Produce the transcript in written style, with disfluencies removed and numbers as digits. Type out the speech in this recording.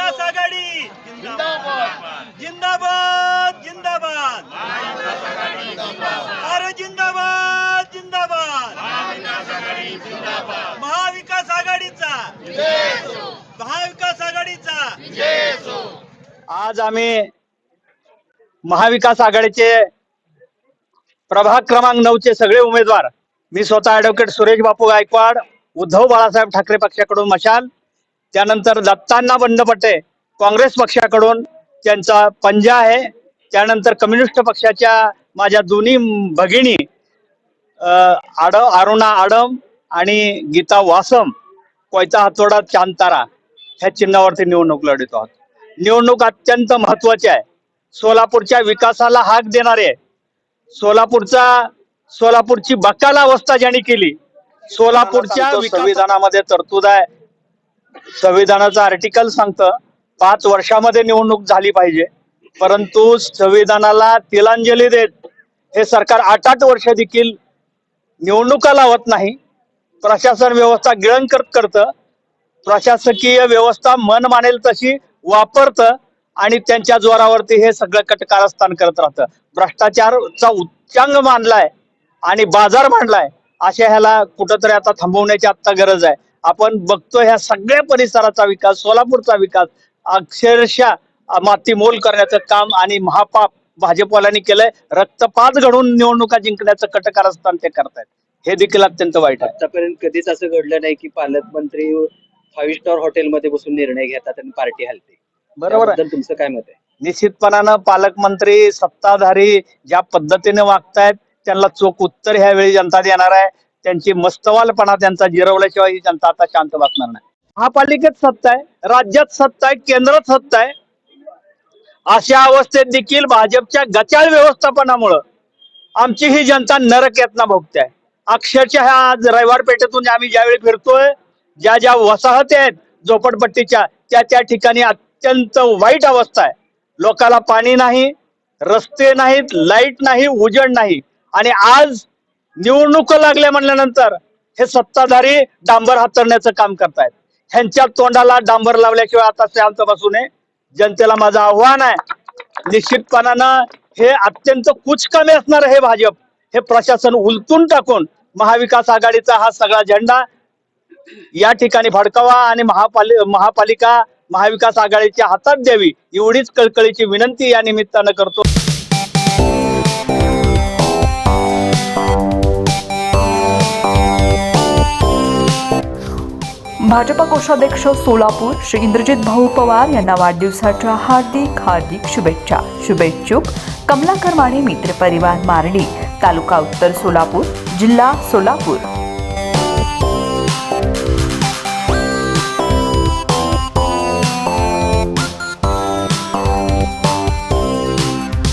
महाविकास आघाडी जिंदाबाद जिंदाबाद, अरे जिंदाबाद जिंदाबाद, महाविकास आघाडीचा, महाविकास आघाडीचा। आज आम्ही महाविकास आघाडीचे प्रभाग क्रमांक 9 चे सगळे उमेदवार, मी स्वतः ऍडव्होकेट सुरेश बापू गायकवाड, उद्धव बाळासाहेब ठाकरे पक्षाकडून मशाल, त्यानंतर दत्तांना बंडपटे काँग्रेस पक्षाकडून त्यांचा पंजा आहे, त्यानंतर कम्युनिस्ट पक्षाच्या माझ्या दोन्ही भगिनी अरुणा आडम आणि गीता वासम, कोयता हातोडा चांतारा ह्या चिन्हावरती निवडणूक लढवत आहोत। निवडणूक अत्यंत महत्वाची आहे, सोलापूरच्या विकासाला हाक देणारे, सोलापूरची बकाल अवस्था ज्यांनी केली, सोलापूरच्या संविधानामध्ये तरतूद आहे, संविधानाचं आर्टिकल सांगतं 5 वर्षामध्ये निवडणूक झाली पाहिजे, परंतु संविधानाला तिलांजली देत हे सरकार 8-8 वर्ष देखील निवडणुका लावत नाही। प्रशासन व्यवस्था गिळंकृत करतं, प्रशासकीय व्यवस्था मन मानेल तशी वापरतं आणि त्यांच्या जोरावरती हे सगळं कटकारस्थान करत राहतं। भ्रष्टाचारचा उच्चांग मानलाय आणि बाजार मांडलाय, अशा ह्याला कुठंतरी आता थांबवण्याची आता गरज आहे। आपण बघतो ह्या सगळ्या परिसराचा विकास, सोलापूरचा विकास अक्षरशः मातीमोल करण्याचं काम आणि महापाप भाजपवाल्यांनी केलंय। रक्तपात घडून निवडणुका जिंकण्याचं कटकारस्थान ते करतायत, हे देखील अत्यंत वाईट आहे। आतापर्यंत कधीच असं घडलं नाही की पालकमंत्री 5 स्टार हॉटेलमध्ये बसून निर्णय घेतात आणि पार्टी हलते। बरोबर आहे, तुमचं काय मत आहे? निश्चितपणानं पालकमंत्री सत्ताधारी ज्या पद्धतीने वागतायत त्यांना चोख उत्तर ह्यावेळी जनता देणार आहे। त्यांची मस्तवालपणा त्यांचा जिरवल्याशिवाय ही जनता आता शांत बसणार नाही। महापालिकेत सत्ता आहे, राज्यात सत्ता आहे, केंद्रात सत्ता आहे, अशा अवस्थेत देखील भाजपच्या गचाळ व्यवस्थापनामुळं आमची ही जनता नरक यातना भोगते आहे। अक्षरशः आज रविवार पेठेतून आम्ही ज्यावेळी फिरतोय, ज्या ज्या वसाहती आहेत झोपडपट्टीच्या त्या ठिकाणी अत्यंत वाईट अवस्था आहे। लोकांना पाणी नाही, रस्ते नाहीत, लाईट नाही, उजेड नाही, आणि आज निवडणूक लागल्या म्हणल्यानंतर हे सत्ताधारी डांबर हातरण्याचं काम करतायत। ह्यांच्या तोंडाला डांबर लावल्याशिवाय आता शांत बसू नये। जनतेला माझं आव्हान आहे, निश्चितपणानं हे अत्यंत कुचकामी असणार हे भाजप, हे प्रशासन उलटून टाकून महाविकास आघाडीचा हा सगळा झेंडा या ठिकाणी फडकावा आणि महापालिका महाविकास आघाडीच्या हातात द्यावी, एवढीच कळकळीची विनंती या निमित्तानं करतो। भाजपा कोषाध्यक्ष सोलापूर श्री इंद्रजित भाऊ पवार यांना वाढदिवसाच्या हार्दिक शुभेच्छा। शुभेच्छुक कमलाकर माने मित्र परिवार मारडी, तालुका उत्तर सोलापूर, जिल्हा सोलापूर।